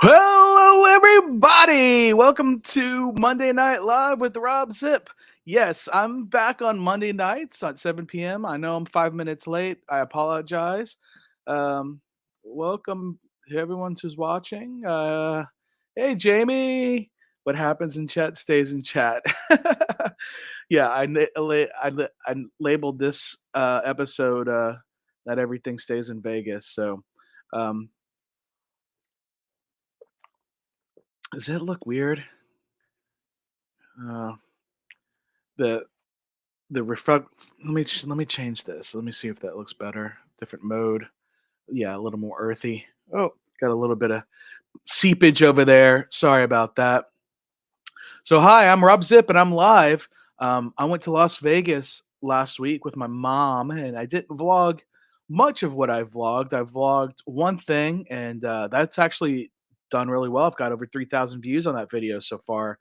Hello, everybody! Welcome to Monday Night Live with Rob Zip. Yes, I'm back on Monday nights at 7 p.m. I know I'm 5 minutes late. I apologize. Um, welcome to everyone who's watching. Hey, Jamie. What happens in chat stays in chat. Yeah, I labeled this episode that everything stays in Vegas. So, um, does it look weird? Uh, the the reflect. Let me change this. Let me see if that looks better. Different mode. Yeah, a little more earthy. Oh, got a little bit of seepage over there. Sorry about that. So hi, I'm Rob Zip, and I'm live. I went to Las Vegas last week with my mom, and I didn't vlog much of what I vlogged. I vlogged one thing, and that's actually done really well. I've got over 3,000 views on that video so far.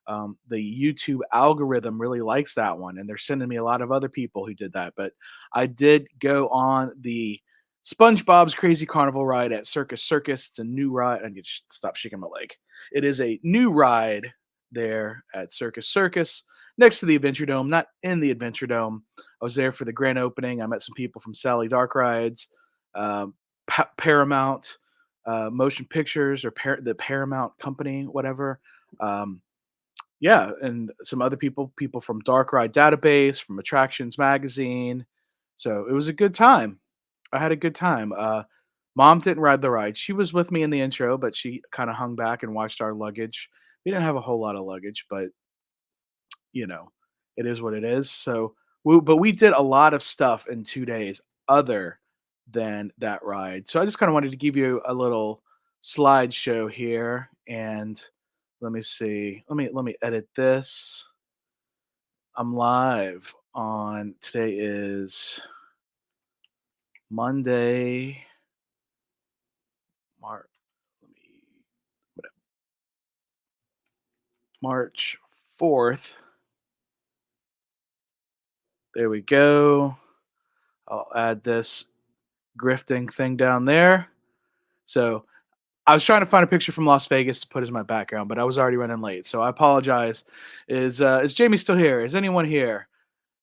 The YouTube algorithm really likes that one, and they're sending me a lot of other people who did that. But I did go on the SpongeBob's Crazy Carnival ride at Circus. It's a new ride. I need to stop shaking my leg. It is a new ride there at Circus next to the Adventure Dome, not in the Adventure Dome. I was there for the grand opening. I met some people from Sally Dark Rides, um, Paramount Motion Pictures, or the Paramount Company, whatever. Um, yeah, and some other people from Dark Ride Database, from Attractions Magazine. So it was a good time. I had a good time. Mom didn't ride the ride. She was with me in the intro, but she kind of hung back and watched our luggage. We didn't have a whole lot of luggage, but you know, it is what it is. So, but we did a lot of stuff in 2 days other than that ride. So I just kind of wanted to give you a little slideshow here, and let me see. Let me edit this. I'm live on today is Monday, March. Let me March 4th. There we go. I'll add this grifting thing down there. So I was trying to find a picture from Las Vegas to put as my background, but I was already running late, so I apologize. Is Jamie still here? Is anyone here?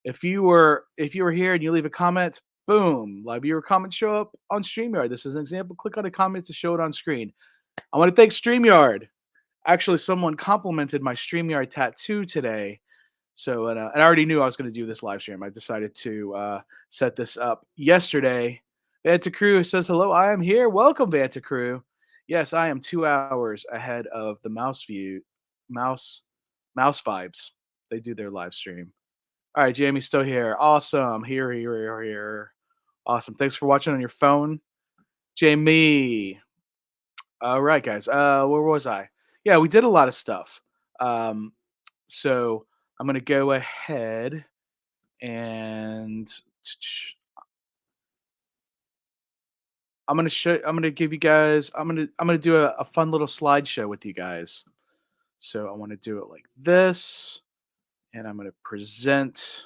If you were here and you leave a comment, boom, live viewer comments show up on Streamyard. This is an example. Click on a comment to show it on screen. I want to thank Streamyard. Actually, someone complimented my Streamyard tattoo today. So, and I already knew I was going to do this live stream. I decided to set this up yesterday. Vanta Crew says hello. I am here. Welcome, Vanta Crew. Yes, I am 2 hours ahead of the mouse mouse vibes. They do their live stream. All right, Jamie's still here. Awesome. Here. Awesome. Thanks for watching on your phone, Jamie. All right, guys. Where was I? Yeah, we did a lot of stuff. Um, so I'm gonna go ahead and I'm gonna give you guys. I'm gonna do a fun little slideshow with you guys. So I want to do it like this, and I'm gonna present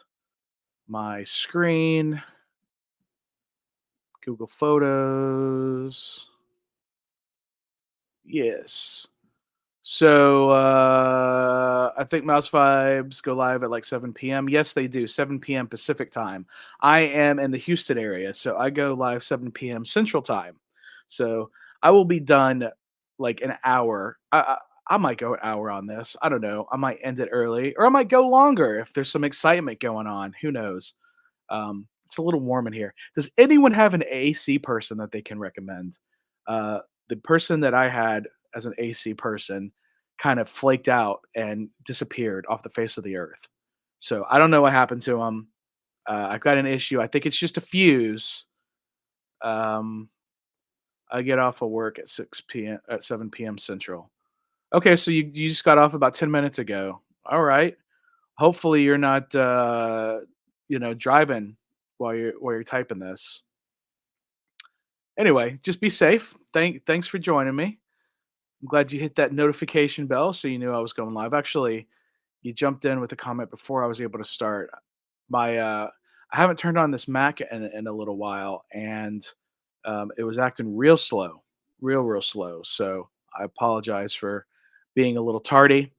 my screen, Google Photos. Yes. So I think Mouse Vibes go live at like 7 p.m. Yes, they do. 7 p.m. Pacific time. I am in the Houston area, so I go live 7 p.m. Central time. So I will be done like an hour. I might go an hour on this. I don't know. I might end it early, or I might go longer if there's some excitement going on. Who knows? It's a little warm in here. Does anyone have an AC person that they can recommend? The person that I had as an AC person kind of flaked out and disappeared off the face of the earth. So I don't know what happened to him. I've got an issue. I think it's just a fuse. Um, I get off of work at 6 p.m. at 7 p.m. Central. Okay, so you just got off about 10 minutes ago. All right. Hopefully you're not driving while you're typing this. Anyway, just be safe. Thanks for joining me. I'm glad you hit that notification bell so you knew I was going live. Actually, you jumped in with a comment before I was able to start. My I haven't turned on this Mac in a little while, and it was acting real slow, real slow. So I apologize for being a little tardy.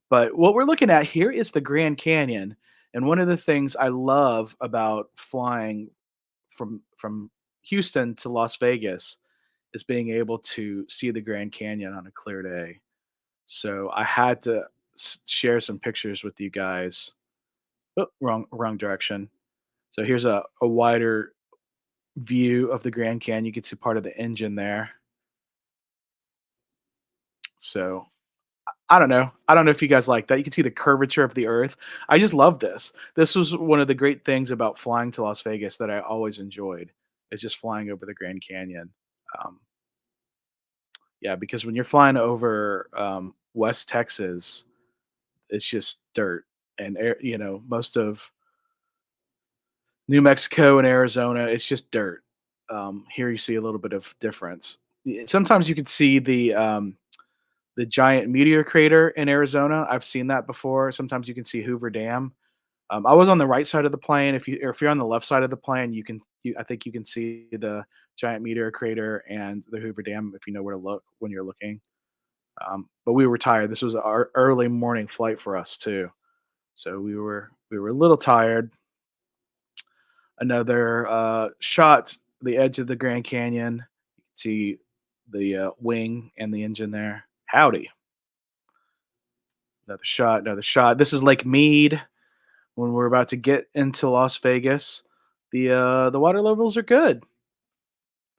But what we're looking at here is the Grand Canyon. And one of the things I love about flying from Houston to Las Vegas is being able to see the Grand Canyon on a clear day. So I had to share some pictures with you guys. Oh, wrong direction. So here's a wider view of the Grand Canyon. You can see part of the engine there. So I don't know. I don't know if you guys like that. You can see the curvature of the earth. I just love this. This was one of the great things about flying to Las Vegas that I always enjoyed is just flying over the Grand Canyon. Um, yeah, because when you're flying over West Texas, it's just dirt and most of New Mexico and Arizona, it's just dirt. Here you see a little bit of difference. Sometimes you can see the giant meteor crater in Arizona. I've seen that before. Sometimes you can see Hoover Dam. I was on the right side of the plane. If you're on the left side of the plane, I think you can see the giant meteor crater and the Hoover Dam if you know where to look when you're looking. But we were tired. This was our early morning flight for us too, so we were a little tired. Another shot, the edge of the Grand Canyon. You can see the wing and the engine there. Howdy. Another shot, another shot. This is Lake Mead when we're about to get into Las Vegas. The water levels are good. The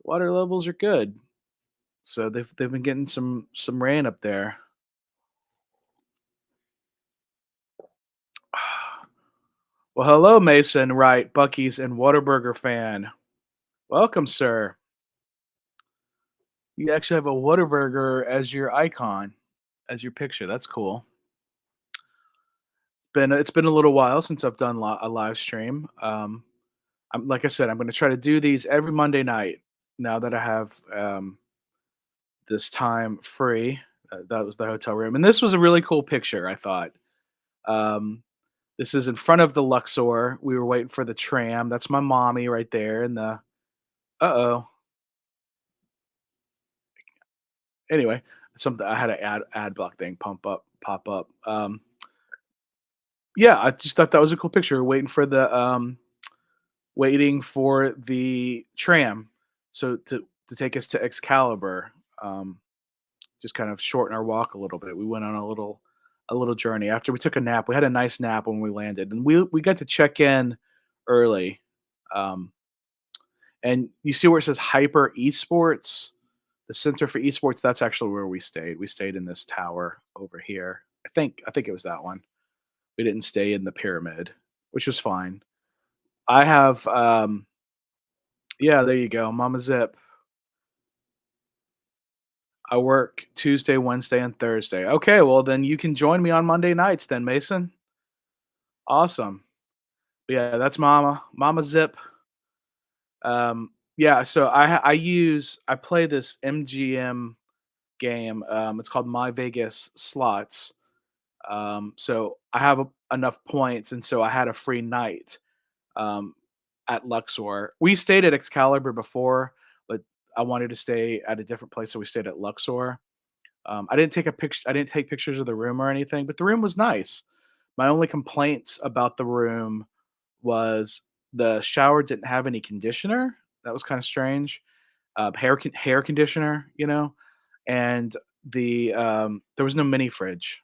water levels are good. So they've been getting some rain up there. Well, hello, Mason Wright, Bucky's and Whataburger fan. Welcome, sir. You actually have a Whataburger as your icon, as your picture. That's cool. It's been a little while since I've done a live stream. I'm like I said, I'm going to try to do these every Monday night. Now that I have this time free, that was the hotel room, and this was a really cool picture. I thought um, this is in front of the Luxor. We were waiting for the tram. That's my mommy right there. And the oh, anyway, something I had an ad block thing pop up. Yeah, I just thought that was a cool picture. We're waiting for the tram, so to take us to Excalibur. Um, just kind of shorten our walk a little bit. We went on a little journey after we took a nap. We had a nice nap when we landed, and we got to check in early. Um, and you see where it says Hyper Esports, the Center for Esports. That's actually where we stayed. We stayed in this tower over here. I think it was that one. We didn't stay in the pyramid, which was fine. I have yeah, there you go, Mama Zip. I work Tuesday, Wednesday, and Thursday. Okay, well then you can join me on Monday nights then, Mason. Awesome. Yeah, that's Mama Zip. Yeah, so I play this MGM game. It's called My Vegas Slots. So I have enough points, and so I had a free night um, at Luxor. We stayed at Excalibur before, but I wanted to stay at a different place, so we stayed at Luxor. I didn't take a picture. I didn't take pictures of the room or anything, but the room was nice. My only complaints about the room was the shower didn't have any conditioner. That was kind of strange. Hair conditioner, and there was no mini fridge.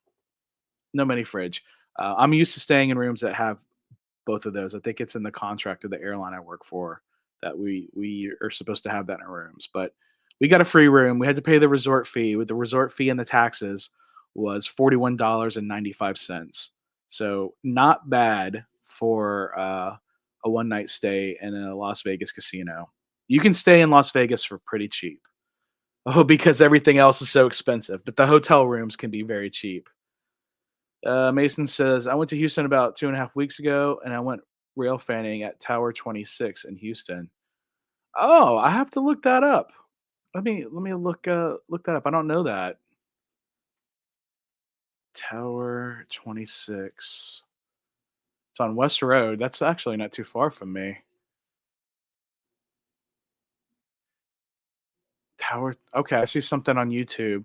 No mini fridge. I'm used to staying in rooms that have both of those. I think it's in the contract of the airline I work for that we are supposed to have that in our rooms. But we got a free room. We had to pay the resort fee. With the resort fee and the taxes was $41.95. So not bad for a one night stay in a Las Vegas casino. You can stay in Las Vegas for pretty cheap. Oh, because everything else is so expensive, but the hotel rooms can be very cheap. Mason says, I went to Houston about 2.5 weeks ago, and I went rail fanning at Tower 26 in Houston. Oh, I have to look that up. Let me look that up. I don't know that. Tower 26. It's on West Road. That's actually not too far from me. Tower. Okay, I see something on YouTube.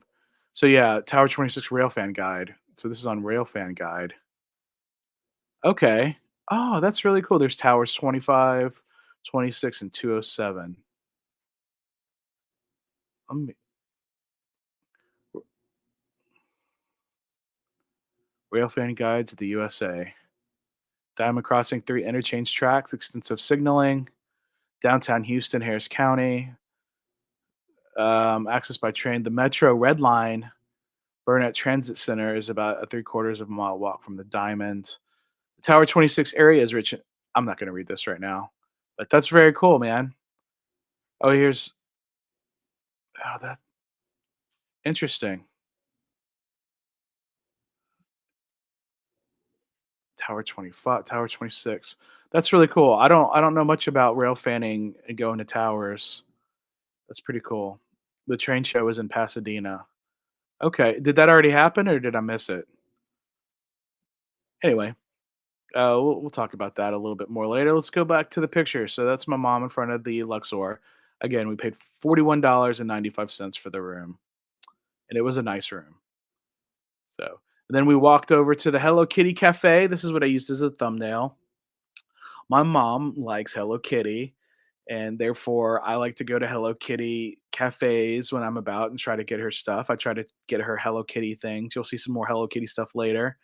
So yeah, Tower 26 Railfan Guide. So this is on Railfan Guide. Okay. Oh, that's really cool. There's towers 25, 26, and 207. Um, Railfan Guides of the USA. Diamond Crossing 3 interchange tracks, extensive signaling, downtown Houston, Harris County, access by train. The Metro Red Line, Burnett Transit Center is about a three-quarters of a mile walk from the Diamond. The Tower 26 area is rich. I'm not going to read this right now, but that's very cool, man. Oh, here's, oh, that's interesting. Tower 25, Tower 26. That's really cool. I don't know much about rail fanning and going to towers. That's pretty cool. The train show is in Pasadena. Okay. Did that already happen or did I miss it? Anyway, we'll talk about that a little bit more later. Let's go back to the picture. So that's my mom in front of the Luxor. Again, we paid $41.95 for the room, and it was a nice room. So and then we walked over to the Hello Kitty Cafe. This is what I used as a thumbnail. My mom likes Hello Kitty, and therefore I like to go to Hello Kitty cafes when I'm about and try to get her stuff. I try to get her Hello Kitty things. You'll see some more Hello Kitty stuff later.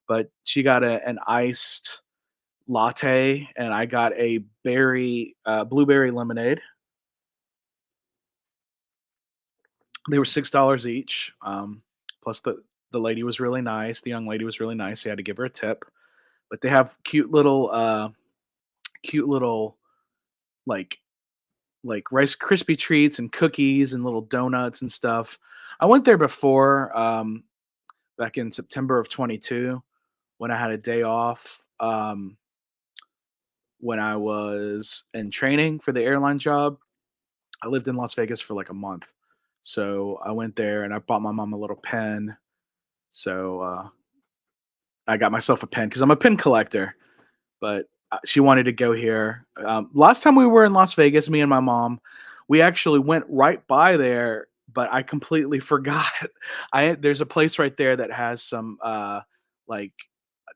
But she got an iced latte, and I got a blueberry lemonade. They were $6 each. Plus the lady was really nice. The young lady was really nice. You had to give her a tip. But they have cute little like Rice Krispie treats and cookies and little donuts and stuff. I went there before, back in September of 22 when I had a day off, when I was in training for the airline job. I lived in Las Vegas for like a month. So I went there and I bought my mom a little pen. So I got myself a pen because I'm a pen collector. But she wanted to go here. Last time we were in Las Vegas, me and my mom, we actually went right by there, but I completely forgot. I There's a place right there that has some like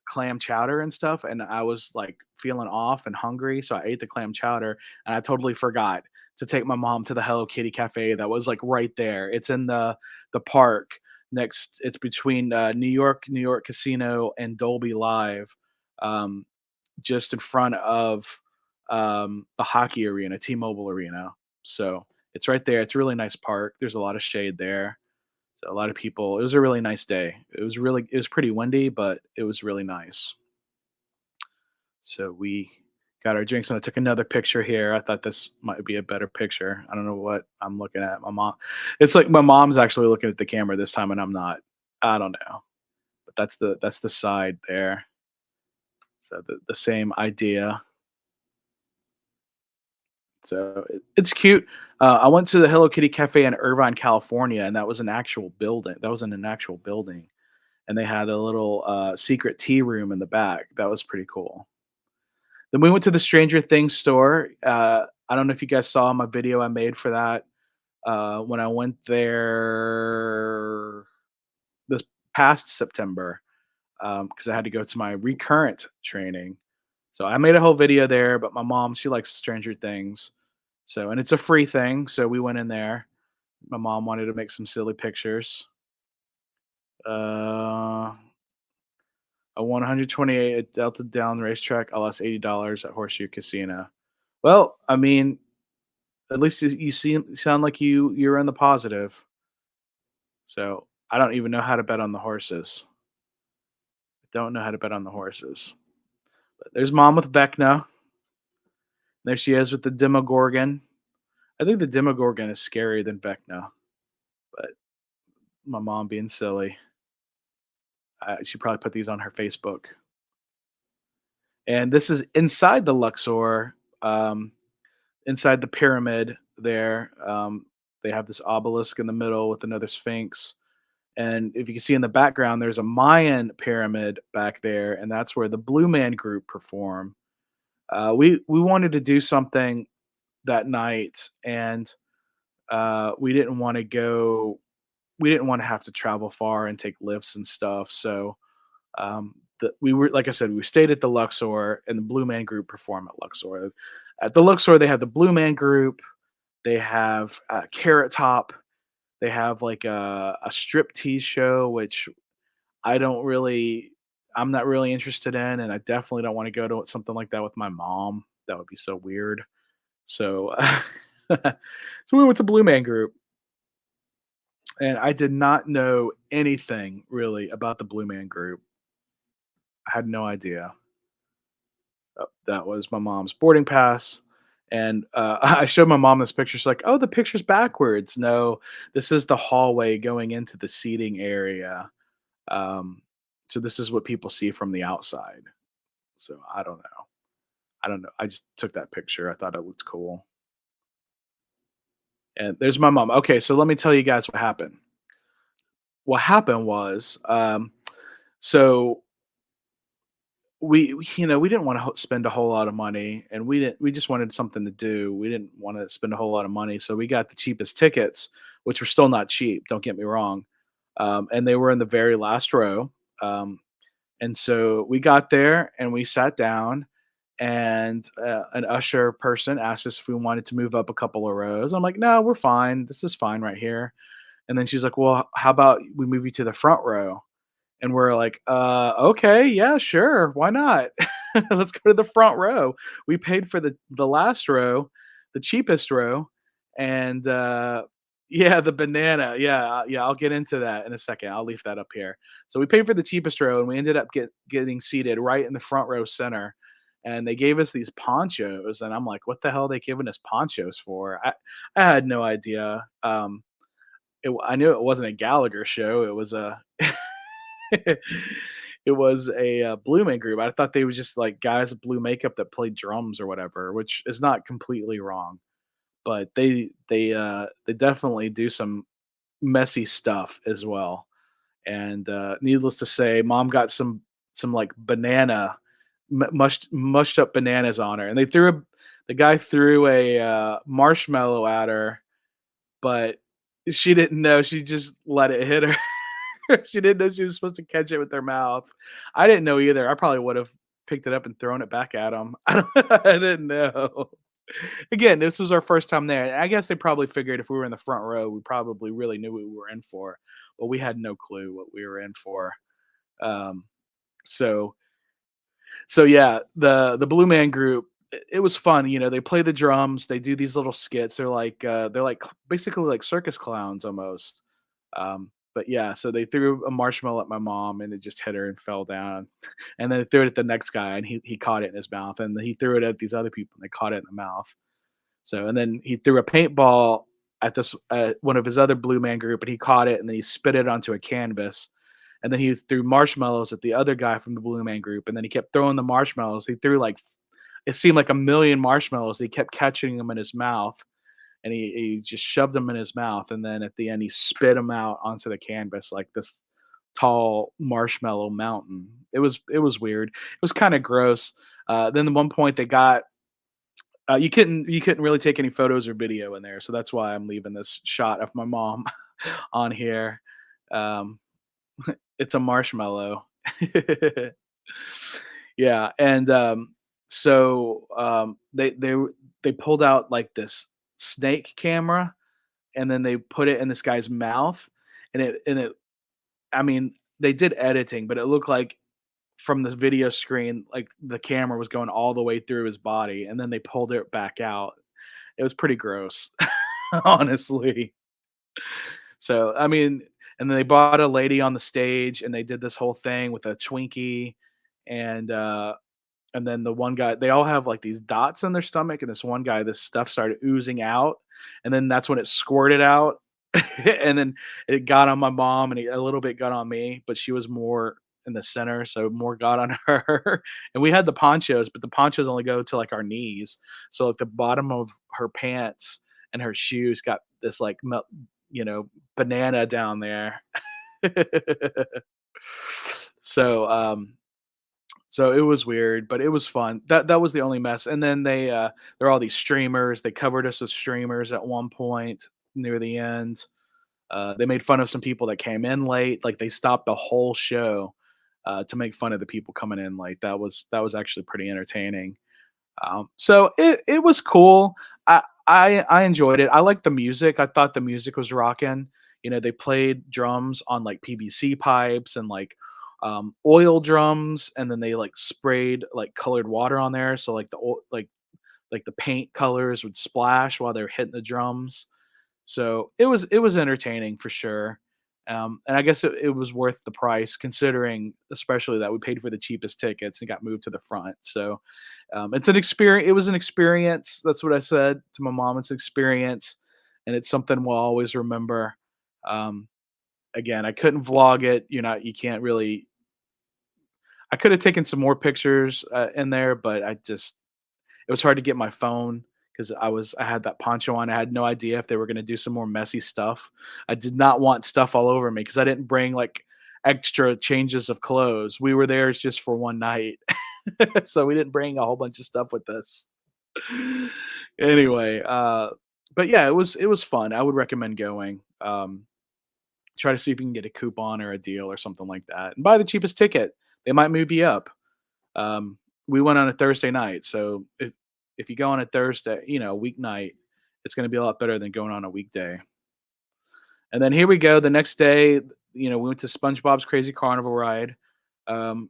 clam chowder and stuff, and I was like feeling off and hungry, so I ate the clam chowder, and I totally forgot to take my mom to the Hello Kitty cafe that was like right there. It's in the park next. It's between New York Casino and Dolby Live. Um, just in front of the hockey arena, T-Mobile Arena. So it's right there. It's a really nice park. There's a lot of shade there. So a lot of people. It was a really nice day. It was pretty windy, but it was really nice. So we got our drinks and I took another picture here. I thought this might be a better picture. I don't know what I'm looking at. My mom. It's like my mom's actually looking at the camera this time and I'm not. I don't know. But that's the side there. So the same idea. So it's cute. I went to the Hello Kitty Cafe in Irvine, California, and that was an actual building. That was in an actual building, and they had a little secret tea room in the back. That was pretty cool. Then we went to the Stranger Things store. I don't know if you guys saw my video I made for that when I went there this past September because I had to go to my recurrent training. So I made a whole video there, but my mom, she likes Stranger Things. So, and it's a free thing. So we went in there. My mom wanted to make some silly pictures. Uh, I won 128 at Delta Down Racetrack. I lost $80 at Horseshoe Casino. Well, I mean, at least sound like you're in the positive. So I don't even know how to bet on the horses. I don't know how to bet on the horses. But there's mom with Vecna. There she is with the Demogorgon. I think the Demogorgon is scarier than Vecna, but my mom being silly. She probably put these on her Facebook. And this is inside the Luxor, inside the pyramid there. They have this obelisk in the middle with another sphinx. And if you can see in the background, there's a Mayan pyramid back there, and that's where the Blue Man Group perform. We wanted to do something that night, and we didn't want to go we didn't want to have to travel far and take lifts and stuff. So we were, like I said, we stayed at the Luxor, and the Blue Man Group perform at Luxor. At the Luxor, they have the Blue Man Group. They have Carrot Top. They have like a strip tease show, which I don't really, I'm not really interested in, and I definitely don't want to go to something like that with my mom. That would be so weird. So, so we went to Blue Man Group, and I did not know anything really about the Blue Man Group. I had no idea. That was my mom's boarding pass, and, I showed my mom this picture. She's like, "Oh, the picture's backwards." No, this is the hallway going into the seating area. Um, so this is what people see from the outside. So I don't know. I don't know. I just took that picture. I thought it looked cool. And there's my mom. Okay, so let me tell you guys what happened. What happened was, so we didn't want to spend a whole lot of money, and we just wanted something to do. We didn't want to spend a whole lot of money, so we got the cheapest tickets, which were still not cheap, don't get me wrong. And they were in the very last row. um, and so we got there and we sat down, and an usher person asked us if we wanted to move up a couple of rows. I'm like, no, we're fine, this is fine right here. And then she's like, well, how about we move you to the front row? And we're like, okay, yeah, sure, why not? Let's go to the front row. We paid for the last row, the cheapest row, and, yeah, the banana, yeah, yeah, I'll get into that in a second, I'll leave that up here. So we paid for the cheapest row, and we ended up getting seated right in the front row center, and they gave us these ponchos, and I'm like, "What the hell are they giving us ponchos for?" I had no idea. I knew it wasn't a Gallagher show, it was a it was a, Blue Man Group. I thought they were just, like, guys with blue makeup that played drums or whatever, which is not completely wrong, but they definitely do some messy stuff as well. And, needless to say, mom got some, like, banana mushed up bananas on her, and the guy threw a, marshmallow at her, but she didn't know, she just let it hit her. She didn't know she was supposed to catch it with her mouth. I didn't know either. I probably would have picked it up and thrown it back at him. I didn't know. Again, this was our first time there, and I guess they probably figured if we were in the front row, we probably really knew what we were in for, but we had no clue what we were in for. Um, so so yeah, the Blue Man Group, it was fun. They play the drums, they do these little skits. They're like basically like circus clowns almost. But yeah, so they threw a marshmallow at my mom, and it just hit her and fell down. And then they threw it at the next guy, and he caught it in his mouth, and he threw it at these other people, and they caught it in the mouth. So, and then he threw a paintball at this one of his other Blue Man Group, and he caught it, and then he spit it onto a canvas. And then he threw marshmallows at the other guy from the Blue Man Group, and then he kept throwing the marshmallows. He threw like, it seemed like a million marshmallows. He kept catching them in his mouth, and he just shoved them in his mouth. And then at the end, he spit them out onto the canvas like this tall marshmallow mountain. It was weird. It was kind of gross. Then at one point they got, you couldn't really take any photos or video in there, so that's why I'm leaving this shot of my mom on here. Um, it's a marshmallow. Yeah, and, they pulled out, like, this snake camera, and then they put it in this guy's mouth, and it I mean, they did editing, but it looked like from the video screen, like, the camera was going all the way through his body, and then they pulled it back out. It was pretty gross, honestly. So, I mean, and then they brought a lady on the stage, and they did this whole thing with a Twinkie, and, and then the one guy, they all have, like, these dots in their stomach, and this one guy, this stuff started oozing out, and then that's when it squirted out, and then it got on my mom, and a little bit got on me, but she was more in the center, so more got on her. And we had the ponchos, but the ponchos only go to, like, our knees, so, at the bottom of her pants and her shoes got this, like, you know, banana down there. So, so it was weird, but it was fun. That was the only mess. And then there are all these streamers. They covered us with streamers at one point near the end. They made fun of some people that came in late. Like they stopped the whole show to make fun of the people coming in late. That was actually pretty entertaining. So it was cool. I enjoyed it. I liked the music. I thought the music was rocking. They played drums on like PVC pipes and like oil drums, and then they like sprayed like colored water on there, so like like the paint colors would splash while they were hitting the drums. So it was entertaining for sure. And I guess it was worth the price considering, especially that we paid for the cheapest tickets and got moved to the front. So it's an experience. It was an experience. That's what I said to my mom. It's an experience, and it's something we'll always remember. Um, Again, I couldn't vlog it. You can't really. I could have taken some more pictures in there, but it was hard to get my phone because I had that poncho on. I had no idea if they were going to do some more messy stuff. I did not want stuff all over me because I didn't bring like extra changes of clothes. We were there just for one night, so we didn't bring a whole bunch of stuff with us. Anyway, but yeah, it was fun. I would recommend going. Try to see if you can get a coupon or a deal or something like that, and buy the cheapest ticket. They might move you up. Um, we went on a Thursday night, so if you go on a Thursday, weeknight, it's going to be a lot better than going on a weekday. And then here we go. The next day, we went to SpongeBob's Crazy Carnival ride. Um,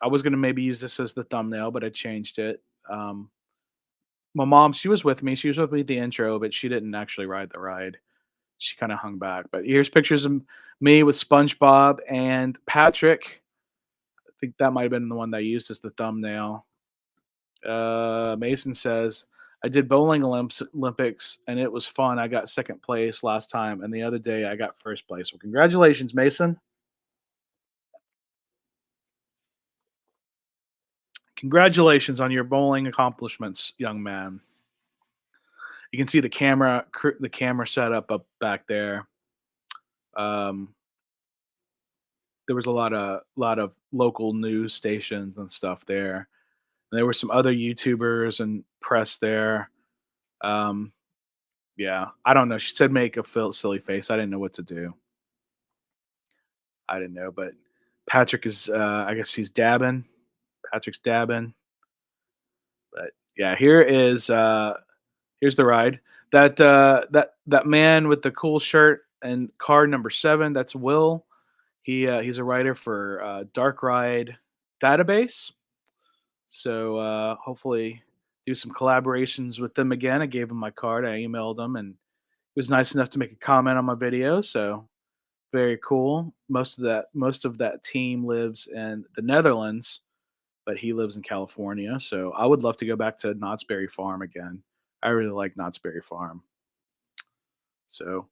I was going to maybe use this as the thumbnail, but I changed it. Um, my mom, she was with me. She was with me at the intro, but she didn't actually ride the ride. She kind of hung back. But here's pictures of me with SpongeBob and Patrick. I think that might have been the one that I used as the thumbnail. Mason says, I did Olympics and it was fun. I got second place last time, and the other day I got first place. Well, congratulations, Mason. Congratulations on your bowling accomplishments, young man. You can see the camera setup up back there. Um, there was a lot of local news stations and stuff there. And there were some other YouTubers and press there. Um, yeah, I don't know. She said make a silly face. I didn't know what to do. I didn't know, but Patrick is, I guess he's dabbing. Patrick's dabbing. But yeah, here's the ride. That man with the cool shirt and car number 7, that's Will. He's a writer for Dark Ride Database. So hopefully do some collaborations with them again. I gave him my card. I emailed him, and he was nice enough to make a comment on my video. So very cool. Most of that team lives in the Netherlands, but he lives in California. So I would love to go back to Knott's Berry Farm again. I really like Knott's Berry Farm. So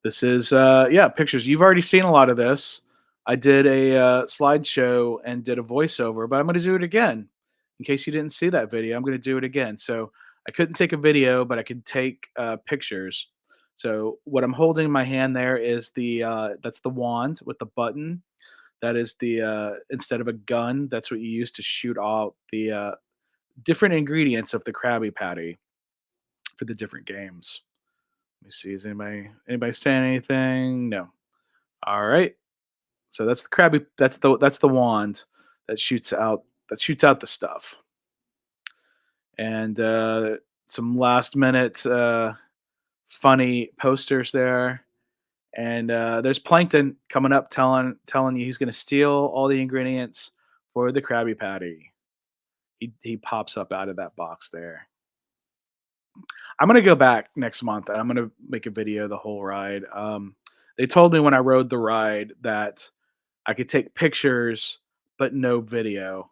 this is yeah, pictures. You've already seen a lot of this. I did a slideshow and did a voiceover, but I'm going to do it again. In case you didn't see that video, I'm going to do it again. So I couldn't take a video, but I could take pictures. So what I'm holding in my hand there is that's the wand with the button. That is the instead of a gun, that's what you use to shoot all the different ingredients of the Krabby Patty for the different games. Let me see. Is anybody saying anything? No. All right. So that's the Krabby. That's the wand that shoots out the stuff. And some last minute funny posters there. And there's Plankton coming up telling you he's going to steal all the ingredients for the Krabby Patty. He pops up out of that box there. I'm gonna go back next month and I'm gonna make a video of the whole ride. They told me when I rode the ride that I could take pictures but no video,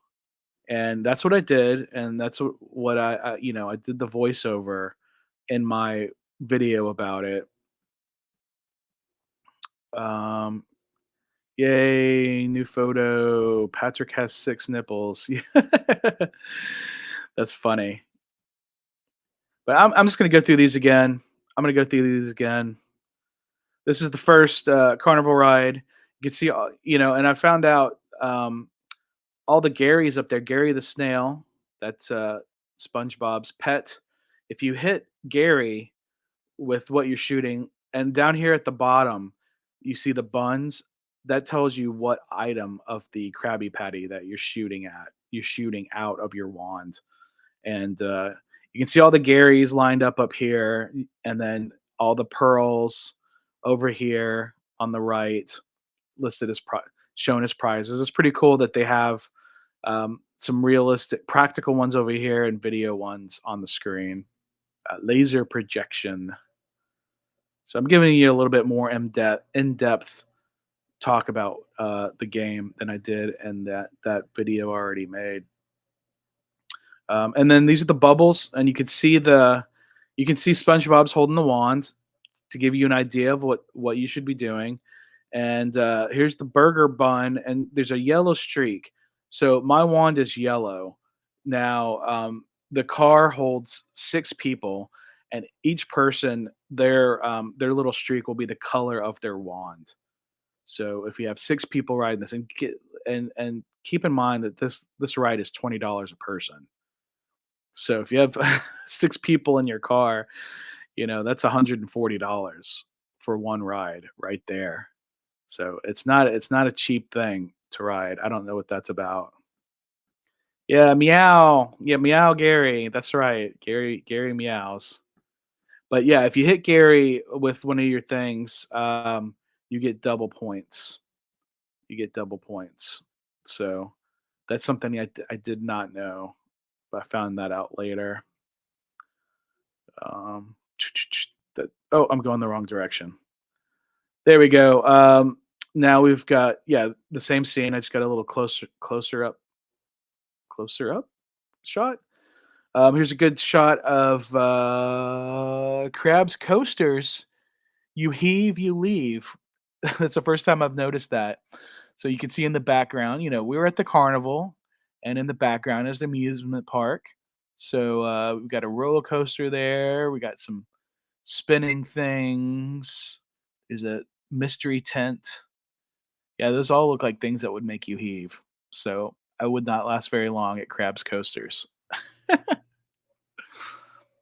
and that's what I did, and that's what I did the voiceover in my video about it. Um, Yay, new photo. Patrick has 6 nipples. That's funny. But I'm just gonna go through these again. I'm gonna go through these again. This is the first carnival ride. You can see, and I found out all the Garys up there. Gary the snail, that's SpongeBob's pet. If you hit Gary with what you're shooting, and down here at the bottom, you see the buns. That tells you what item of the Krabby Patty that you're shooting at. You're shooting out of your wand, and you can see all the Garys lined up here, and then all the pearls over here on the right listed as shown as prizes. It's pretty cool that they have some realistic, practical ones over here and video ones on the screen. Laser projection. So I'm giving you a little bit more in-depth talk about the game than I did in that video already made. And then these are the bubbles, and you can see SpongeBob's holding the wand to give you an idea of what you should be doing. And here's the burger bun, and there's a yellow streak. So my wand is yellow. Now the car holds 6 people, and each person their little streak will be the color of their wand. So if you have 6 people riding this, and keep in mind that this ride is $20 a person. So if you have 6 people in your car, that's $140 for one ride right there. So it's not a cheap thing to ride. I don't know what that's about. Yeah, meow. Yeah, meow Gary. That's right. Gary meows. But yeah, if you hit Gary with one of your things, you get double points. You get double points. So that's something I did not know. But I found that out later. Um, I'm going the wrong direction. There we go. Now we've got, yeah, the same scene. I just got a little closer up shot. Here's a good shot of Crab's coasters. You heave, you leave. That's the first time I've noticed that. So you can see in the background, we were at the carnival, and in the background is the amusement park. So we've got a roller coaster there. We got some spinning things. There's a mystery tent. Yeah, those all look like things that would make you heave. So I would not last very long at Crab's Coasters.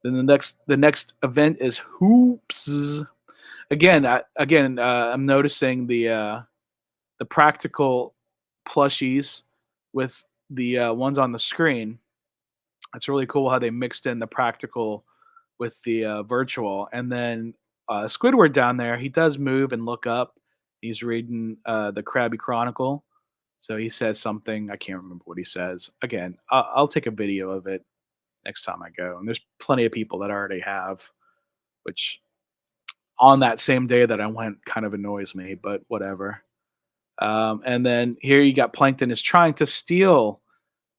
Then the next event is hoops. I'm noticing the practical plushies with the ones on the screen. It's really cool how they mixed in the practical with the virtual, and then Squidward down there, he does move and look up. He's reading the Krabby Chronicle, so he says something. I can't remember what he says. Again, I'll take a video of it next time I go. And there's plenty of people that already have, which on that same day that I went kind of annoys me, but whatever. And then here you got Plankton is trying to steal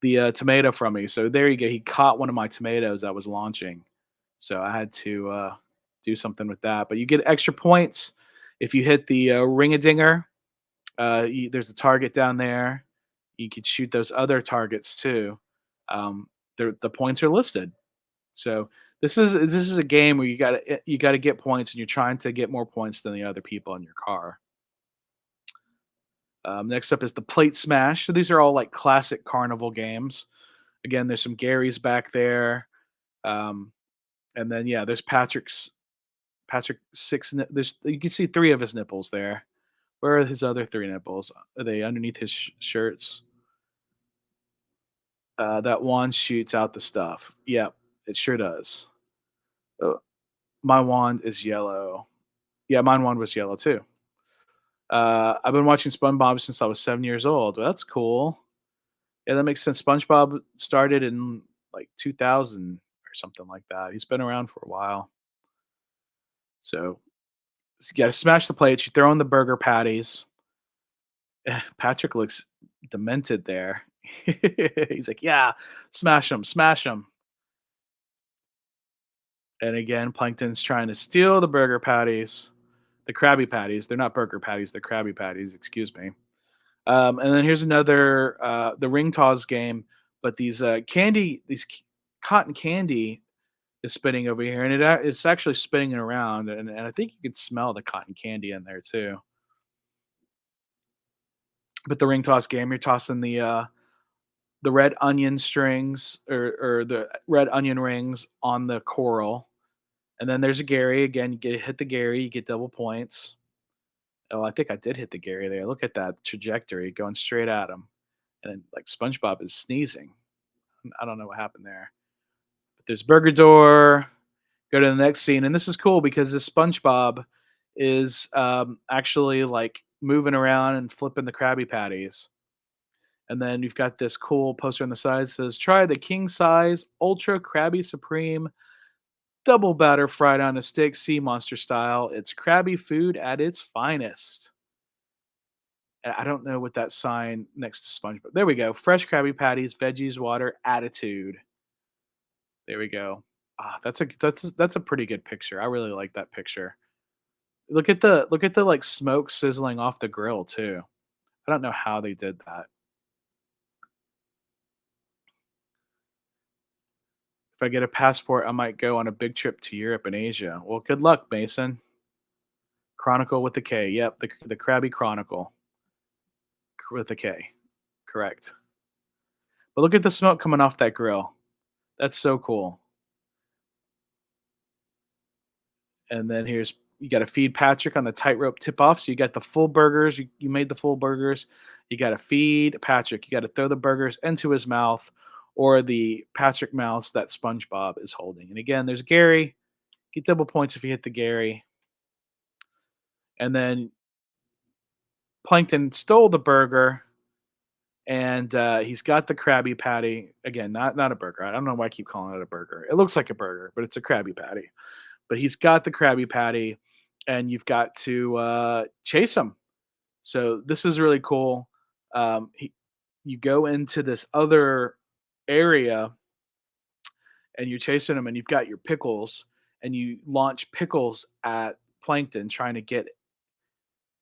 the tomato from me. So there you go. He caught one of my tomatoes that was launching. So I had to do something with that. But you get extra points if you hit the ring-a-dinger. There's a target down there. You could shoot those other targets too. The points are listed. So this is a game where you got to get points, and you're trying to get more points than the other people in your car. Next up is the plate smash. So these are all like classic carnival games. Again, there's some Garys back there, and then yeah, there's Patrick six. There's you can see 3 of his nipples there. Where are his other 3 nipples? Are they underneath his shirts? That wand shoots out the stuff. Yep, it sure does. Oh, my wand is yellow. Yeah, mine wand was yellow too. I've been watching SpongeBob since I was 7 years old. Well, that's cool. Yeah, that makes sense. SpongeBob started in like 2000 or something like that. He's been around for a while. So you got to smash the plates. You throw in the burger patties. Patrick looks demented there. He's like, "Yeah, smash them, smash them." And again, Plankton's trying to steal the burger patties, the Krabby Patties. They're not burger patties; they're Krabby Patties. Excuse me. And then here's another the ring toss game, but these cotton candy is spinning over here, and it's actually spinning around, and I think you can smell the cotton candy in there too. But the ring toss game, you're tossing the red onion strings or the red onion rings on the coral, And then there's a Gary again. You get hit the Gary, you get double points. Oh, I think I did hit the Gary there. Look at that trajectory going straight at him, and then like SpongeBob is sneezing. I don't know what happened there. But there's Burger Door. Go to the next scene, and this is cool because this SpongeBob is actually like moving around and flipping the Krabby Patties. And then you've got this cool poster on the side that says, "Try the king size ultra Krabby Supreme double batter fried on a stick, sea monster style. It's Krabby food at its finest." And I don't know what that sign next to SpongeBob. There we go. Fresh Krabby Patties, veggies, water, attitude. There we go. Ah, that's a pretty good picture. I really like that picture. Look at the like smoke sizzling off the grill too. I don't know how they did that. If I get a passport, I might go on a big trip to Europe and Asia. Well, good luck, Mason. Chronicle with a K. Yep, the Krabby Chronicle with a K. Correct. But look at the smoke coming off that grill. That's so cool. And then here's you got to feed Patrick on the tightrope tip off. So you got the full burgers. You made the full burgers. You got to feed Patrick. You got to throw the burgers into his mouth or the Patrick mouse that SpongeBob is holding. And again, there's Gary. Get double points if you hit the Gary. And then Plankton stole the burger, and he's got the Krabby Patty. Again, not a burger. I don't know why I keep calling it a burger. It looks like a burger, but it's a Krabby Patty. But he's got the Krabby Patty, and you've got to chase him. So this is really cool. You go into this other area, and you're chasing him, and you've got your pickles, and you launch pickles at Plankton, trying to get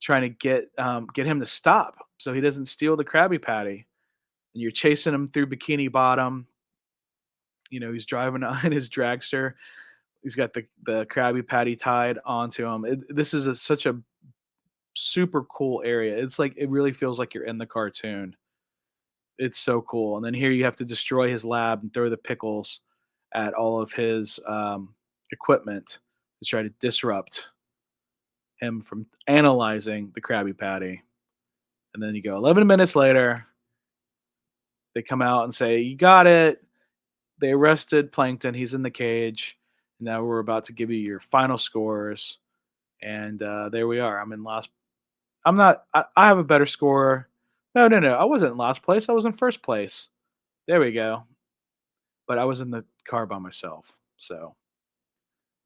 him to stop so he doesn't steal the Krabby Patty. And you're chasing him through Bikini Bottom. He's driving on his dragster. He's got the Krabby Patty tied onto him. This is such a super cool area. It's like it really feels like you're in the cartoon. It's so cool. And then here you have to destroy his lab and throw the pickles at all of his equipment to try to disrupt him from analyzing the Krabby Patty. And then you go 11 minutes later, they come out and say, "You got it." They arrested Plankton. He's in the cage. Now we're about to give you your final scores. And there we are. I'm in last. I'm not. I have a better score. No, no, no. I wasn't in last place. I was in first place. There we go. But I was in the car by myself. So,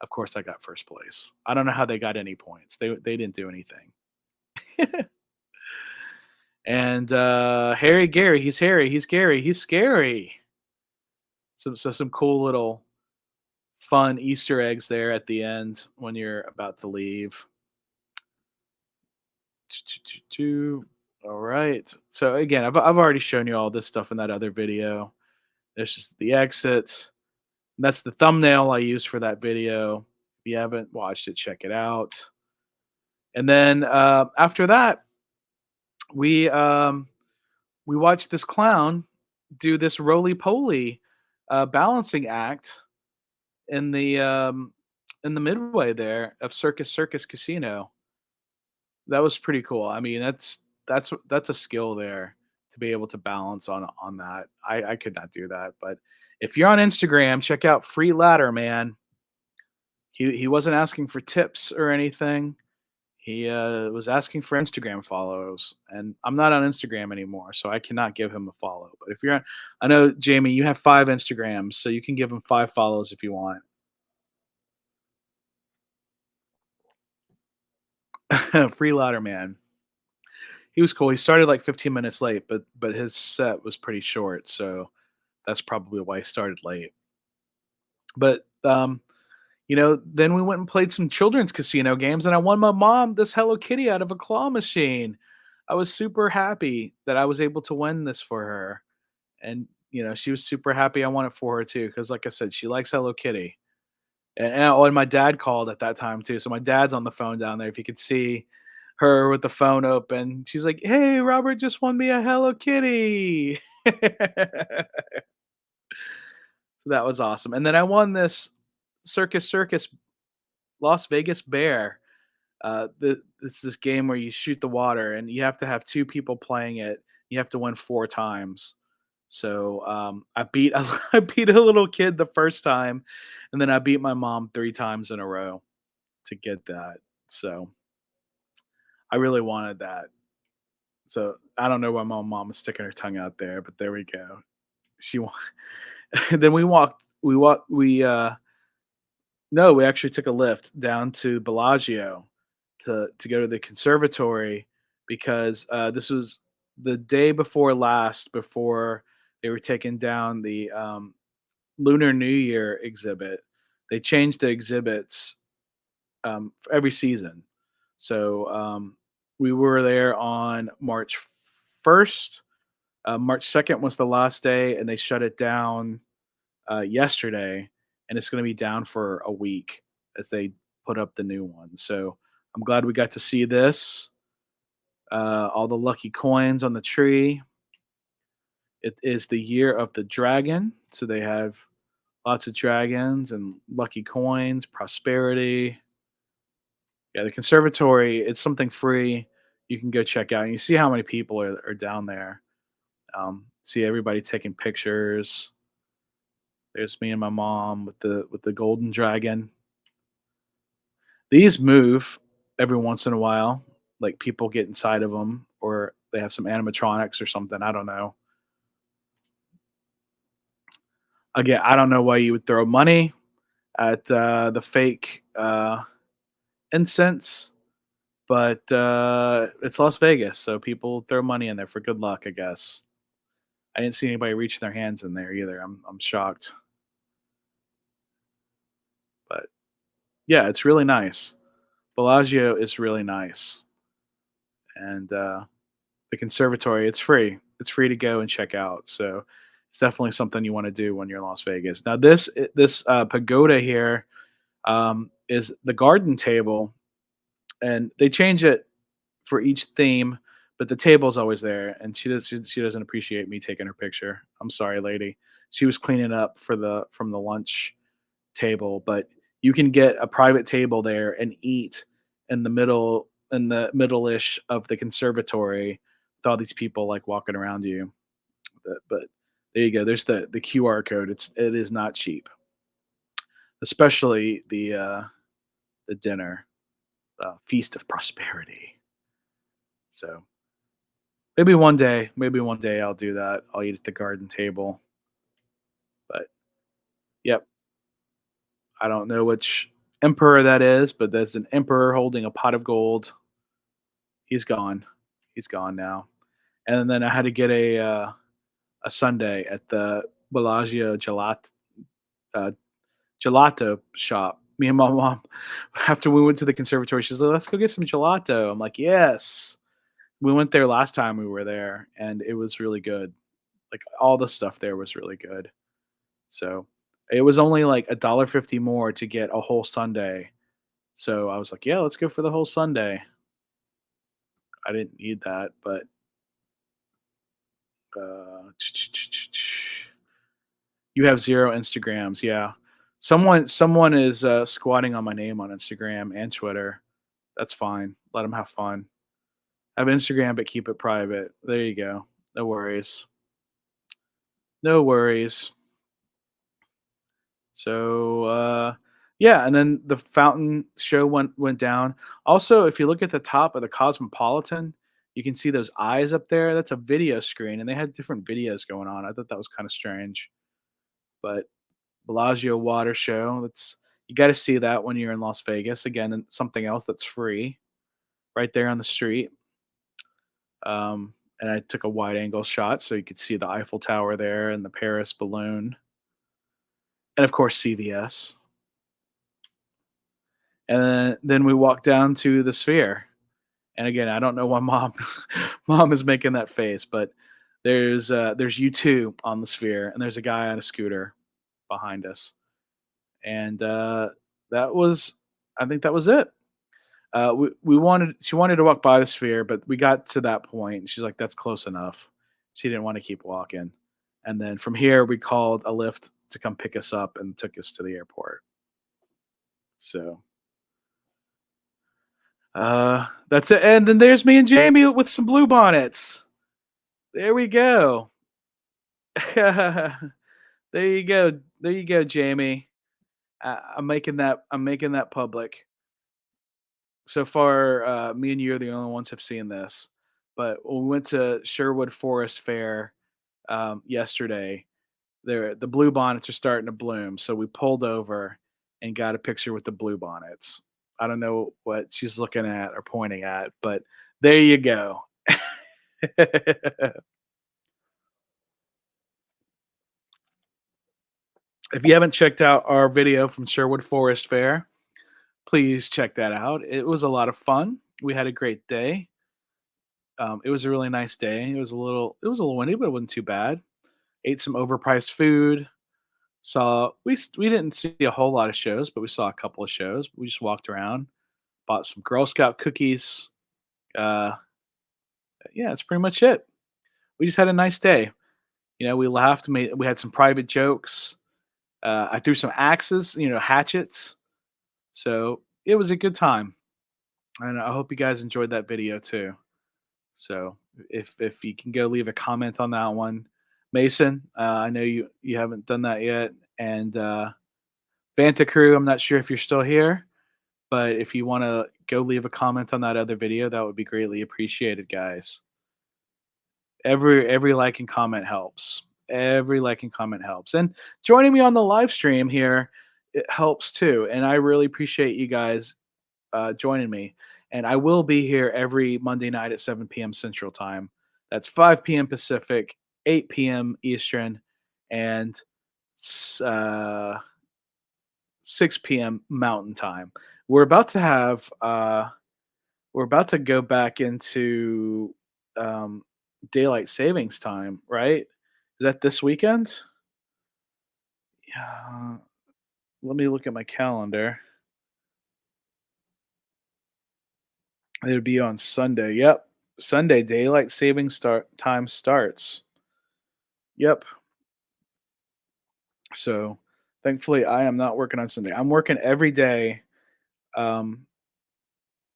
of course, I got first place. I don't know how they got any points. They didn't do anything. And Harry Gary, he's Harry, he's Gary, he's scary. Some cool little fun Easter eggs there at the end when you're about to leave. All right. So again, I've already shown you all this stuff in that other video. There's just the exit. That's the thumbnail I used for that video. If you haven't watched it, check it out. And then after that, we we watched this clown do this roly poly balancing act in the Midway there of Circus Casino. That was pretty cool. I mean, that's a skill there to be able to balance on that. I could not do that, but if you're on Instagram, check out Free Ladder Man. He wasn't asking for tips or anything. He was asking for Instagram follows, and I'm not on Instagram anymore, so I cannot give him a follow. But if you're on, I know Jamie, you have 5 Instagrams, so you can give him 5 follows if you want. Free Ladder Man. He was cool. He started like 15 minutes late, but his set was pretty short, so that's probably why he started late. But then we went and played some children's casino games, and I won my mom this Hello Kitty out of a claw machine. I was super happy that I was able to win this for her, and she was super happy I won it for her too, because like I said, she likes Hello Kitty. And my dad called at that time too, so my dad's on the phone down there. If you could see her with the phone open, she's like, "Hey, Robert just won me a Hello Kitty." So that was awesome. And then I won this Circus Las Vegas Bear. It's this game where you shoot the water, and you have to have two people playing it. You have to win four times. So I beat I beat a little kid the first time, and then I beat my mom three times in a row to get that. So I really wanted that. So I don't know why my mom is sticking her tongue out there, but there we go. She wa- then we no, we actually took a lift down to Bellagio to go to the conservatory because this was the day before last before they were taking down the Lunar New Year exhibit. They changed the exhibits for every season. So we were there on March 1st. March 2nd was the last day, and they shut it down yesterday, and it's going to be down for a week as they put up the new one. So I'm glad we got to see this. All the lucky coins on the tree. It is the year of the dragon, so they have lots of dragons and lucky coins, prosperity. Yeah, the conservatory. It's something free you can go check out. And you see how many people are down there. See everybody taking pictures. There's me and my mom with the golden dragon. These move every once in a while, like people get inside of them, or they have some animatronics or something. I don't know. Again, I don't know why you would throw money at the fake incense, but it's Las Vegas, so people throw money in there for good luck, I guess. I didn't see anybody reaching their hands in there either. I'm shocked, but yeah, it's really nice. Bellagio is really nice, and the conservatory, it's free. It's free to go and check out. So it's definitely something you want to do when you're in Las Vegas. Now this pagoda here is the garden table, and they change it for each theme, but the table's always there. And she doesn't appreciate me taking her picture. I'm sorry, lady. She was cleaning up for the from the lunch table, but you can get a private table there and eat in the middle-ish of the conservatory with all these people like walking around you. But there you go. There's the QR code. It is not cheap, especially the dinner, feast of prosperity. So maybe one day I'll do that. I'll eat at the garden table. But yep, I don't know which emperor that is, but there's an emperor holding a pot of gold. He's gone. He's gone now. And then I had to get a sundae at the Bellagio uh, gelato shop. Me and my mom, after we went to the conservatory, she's like, "Let's go get some gelato." I'm like, "Yes." We went there last time we were there, and it was really good. Like all the stuff there was really good. So it was only like $1.50 more to get a whole sundae. So I was like, "Yeah, let's go for the whole sundae." I didn't need that, but uh, you have 0 Instagrams, yeah. Someone is, squatting on my name on Instagram and Twitter. That's fine. Let them have fun. Have Instagram, but keep it private. There you go. No worries. No worries. So, yeah, and then the fountain show went down. Also, if you look at the top of the Cosmopolitan, you can see those eyes up there. That's a video screen, and they had different videos going on. I thought that was kinda strange, but Bellagio water show. That's you got to see that when you're in Las Vegas. Again, and something else that's free right there on the street. And I took a wide angle shot so you could see the Eiffel Tower there and the Paris balloon, and of course CVS. And then we walked down to the Sphere. And again, I don't know why mom mom is making that face, but there's you two on the Sphere, and there's a guy on a scooter behind us, and that was I think that was it. We wanted she wanted to walk by the Sphere, but we got to that point, and she's like, "That's close enough." She didn't want to keep walking, and then from here we called a Lyft to come pick us up and took us to the airport. So That's it. And then there's me and Jamie with some blue bonnets. There we go. There you go. There you go, Jamie. I'm making that public. So far, me and you are the only ones have seen this. But when we went to Sherwood Forest Fair yesterday, the blue bonnets are starting to bloom. So we pulled over and got a picture with the blue bonnets. I don't know what she's looking at or pointing at, but there you go. If you haven't checked out our video from Sherwood Forest Fair, please check that out. It was a lot of fun. We had a great day. It was a really nice day. It was a little windy, but it wasn't too bad. Ate some overpriced food. We didn't see a whole lot of shows, but we saw a couple of shows. We just walked around, bought some Girl Scout cookies. Uh, yeah, that's pretty much it. We just had a nice day. You know, we laughed. We had some private jokes. I threw some axes, hatchets. So it was a good time, and I hope you guys enjoyed that video too. So if you can go leave a comment on that one, Mason, I know you haven't done that yet, and Vanta Crew, I'm not sure if you're still here, but if you want to go leave a comment on that other video, that would be greatly appreciated, guys. Every like and comment helps. Every like and comment helps, and joining me on the live stream here, it helps too. And I really appreciate you guys joining me. And I will be here every Monday night at 7 p.m. Central Time. That's 5 p.m. Pacific, 8 p.m. Eastern, and uh, 6 p.m. Mountain Time. We're about to have we're about to go back into um, daylight savings time, right? Is that this weekend? Yeah. Let me look at my calendar. It would be on Sunday. Yep. Sunday, daylight saving start time starts. Yep. So thankfully I am not working on Sunday. I'm working every day. Um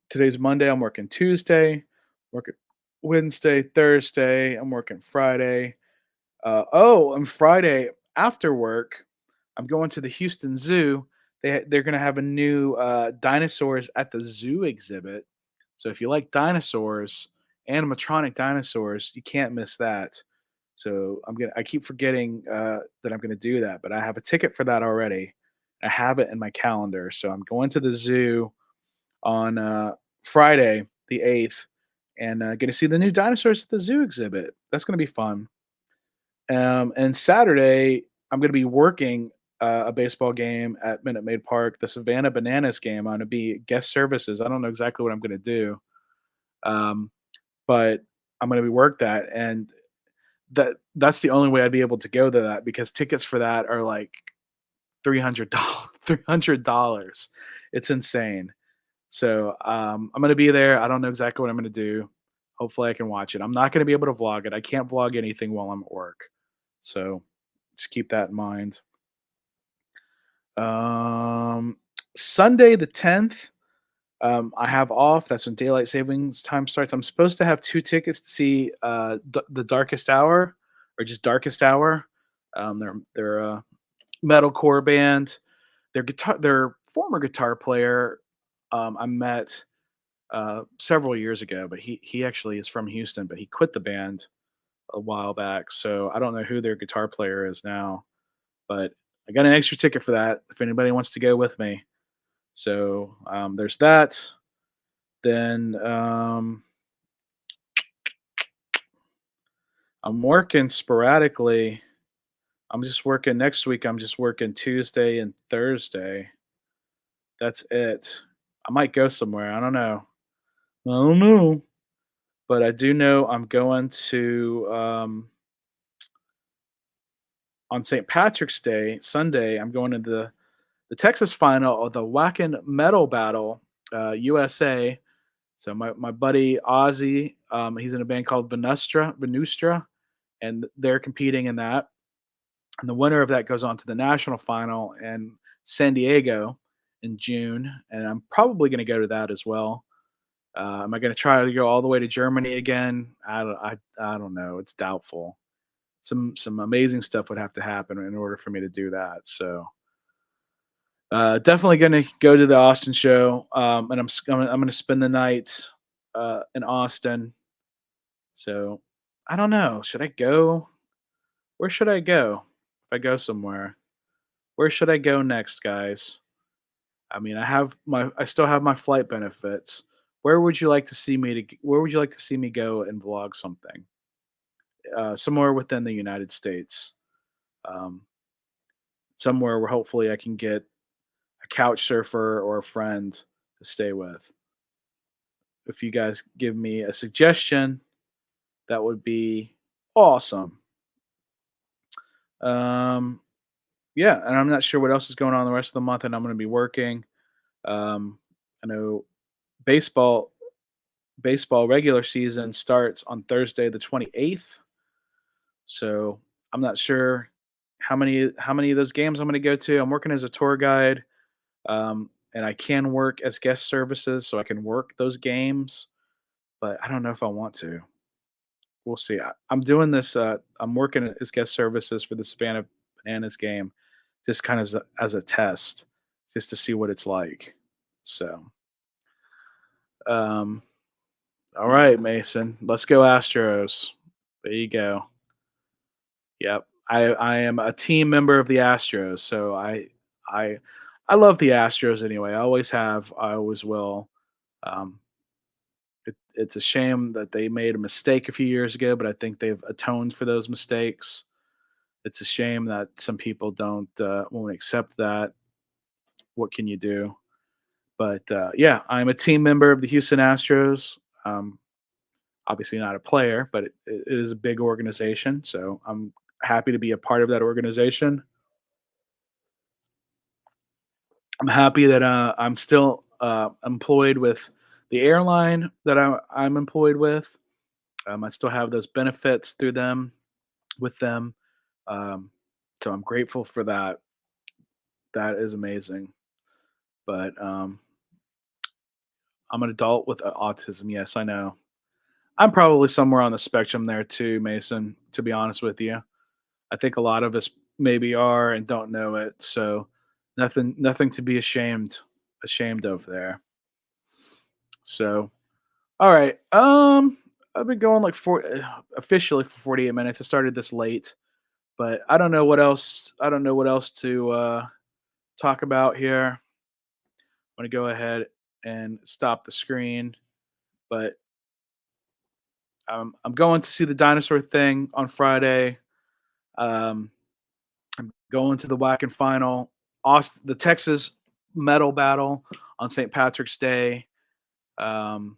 Today's Monday, I'm working Tuesday, working Wednesday, Thursday, I'm working Friday. On Friday after work, I'm going to the Houston Zoo. They're gonna have a new dinosaurs at the zoo exhibit. So if you like dinosaurs, animatronic dinosaurs, you can't miss that. So I keep forgetting that I'm gonna do that, but I have a ticket for that already. I have it in my calendar. So I'm going to the zoo on Friday the 8th and going to see the new dinosaurs at the zoo exhibit. That's going to be fun. And Saturday, I'm going to be working a baseball game at Minute Maid Park, the Savannah Bananas game. I'm going to be guest services. I don't know exactly what I'm going to do, um, but I'm going to be work that, and that's the only way I'd be able to go to that because tickets for that are like $300. $300. It's insane. So I'm going to be there. I don't know exactly what I'm going to do. Hopefully, I can watch it. I'm not going to be able to vlog it. I can't vlog anything while I'm at work. So just keep that in mind. Um, Sunday the 10th, I have off. That's when daylight savings time starts. I'm supposed to have two tickets to see the Darkest Hour, or just Darkest Hour. They're a metalcore band. Their former guitar player, I met several years ago, but he actually is from Houston, but he quit the band a while back. So I don't know who their guitar player is now, but I got an extra ticket for that if anybody wants to go with me. So there's that. Then I'm working sporadically. I'm just working next week. I'm just working Tuesday and Thursday. That's it. I might go somewhere. I don't know. I don't know. But I do know I'm going to on St. Patrick's Day, Sunday, I'm going to the Texas final of the Whackin' Metal Battle, USA. So my buddy Ozzy, he's in a band called Venustra, and they're competing in that. And the winner of that goes on to the national final in San Diego in June, and I'm probably going to go to that as well. Am I going to try to go all the way to Germany again? I don't know. It's doubtful. Some amazing stuff would have to happen in order for me to do that. So definitely going to go to the Austin show, and I'm going to spend the night in Austin. So I don't know. Should I go? Where should I go? If I go somewhere, where should I go next, guys? I mean, I still have my flight benefits. Where would you like to see me where would you like to see me go and vlog something? Somewhere within the United States. Um, somewhere where hopefully I can get a couch surfer or a friend to stay with. If you guys give me a suggestion, that would be awesome. Um, yeah, and I'm not sure what else is going on the rest of the month, and I'm going to be working. I know baseball baseball regular season starts on Thursday the 28th. So I'm not sure how many of those games I'm going to go to. I'm working as a tour guide, and I can work as guest services, so I can work those games. But I don't know if I want to. We'll see. I'm doing this. I'm working as guest services for the Savannah Bananas game, just kind of as a test, just to see what it's like. So, um, all right, Mason, let's go Astros. There you go. Yep. I am a team member of the Astros, so I I love the Astros anyway. I always have. I always will. Um, it's a shame that they made a mistake a few years ago, but I think they've atoned for those mistakes. It's a shame that some people don't won't accept that. What can you do? But yeah, I'm a team member of the Houston Astros. Um, Obviously not a player, but it is a big organization, so I'm happy to be a part of that organization. I'm happy that I'm still employed with the airline that I'm employed with. I still have those benefits through them with them, um, so I'm grateful for that. That is amazing. But I'm an adult with autism. Yes, I know. I'm probably somewhere on the spectrum there too, Mason. To be honest with you, I think a lot of us maybe are and don't know it. So nothing to be ashamed of there. So all right. I've been going like officially for 48 minutes. I started this late, but I don't know what else. I don't know what else to talk about here. I'm gonna go ahead and stop the screen, but I'm going to see the dinosaur thing on Friday. Um, I'm going to the Wacken final, the Texas Metal Battle on St. Patrick's Day. Um,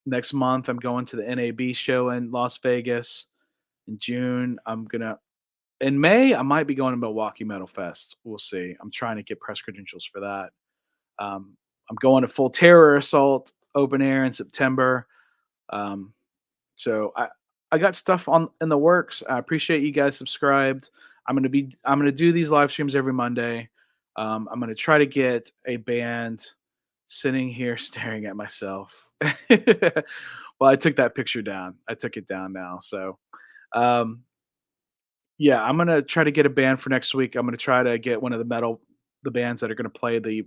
Next month, I'm going to the NAB show in Las Vegas. In June, in May, I might be going to Milwaukee Metal Fest. We'll see. I'm trying to get press credentials for that. I'm going to Full Terror Assault open air in September. Um, so I got stuff on in the works. I appreciate you guys subscribed. I'm gonna do these live streams every Monday. I'm gonna try to get a band sitting here staring at myself. Well, I took that picture down. I took it down now. So um, yeah, I'm gonna try to get a band for next week. I'm gonna try to get one of the bands that are gonna play the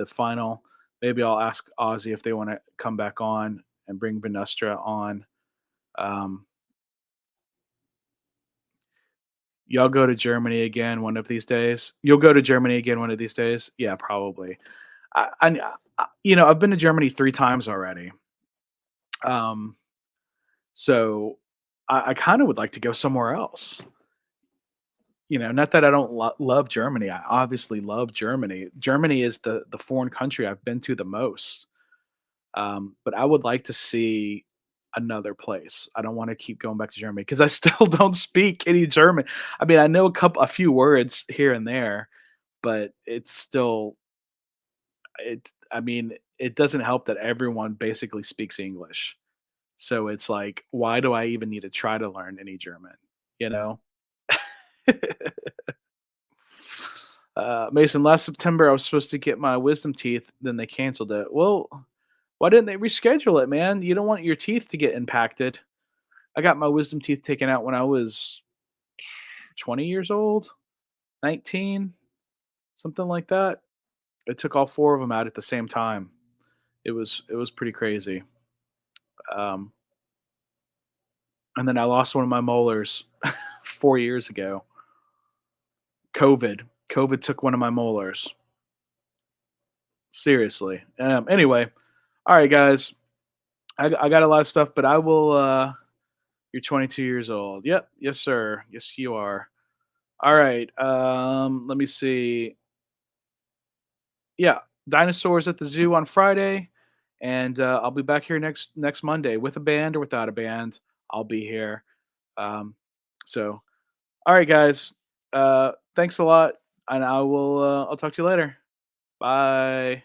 final. Maybe I'll ask Ozzy if they want to come back on and bring Venustra on. Um, y'all go to Germany again one of these days. You'll go to Germany again one of these days. Yeah, probably. I've been to Germany 3 times already. Um, so I kind of would like to go somewhere else. Not that I don't love Germany. I obviously love Germany. Germany is the foreign country I've been to the most. But I would like to see another place. I don't want to keep going back to Germany because I still don't speak any German. I mean, I know a few words here and there, but it's still it. I mean, it doesn't help that everyone basically speaks English. So it's like, why do I even need to try to learn any German? You know. Mason, last September I was supposed to get my wisdom teeth, then they canceled it. Well, Why didn't they reschedule it, man? You don't want your teeth to get impacted. I got my wisdom teeth taken out when I was 20 years old, 19, something like that. It took all 4 of them out at the same time. It was pretty crazy. Um, and then I lost one of my molars 4 years ago. COVID. COVID took one of my molars. Seriously. Anyway, all right, guys. I got a lot of stuff, but I will. You're 22 years old. Yep. Yes, sir. Yes, you are. All right. Let me see. Yeah, dinosaurs at the zoo on Friday, and I'll be back here next Monday with a band or without a band. I'll be here. Um, so, all right, guys. Thanks a lot, and I will. I'll talk to you later. Bye.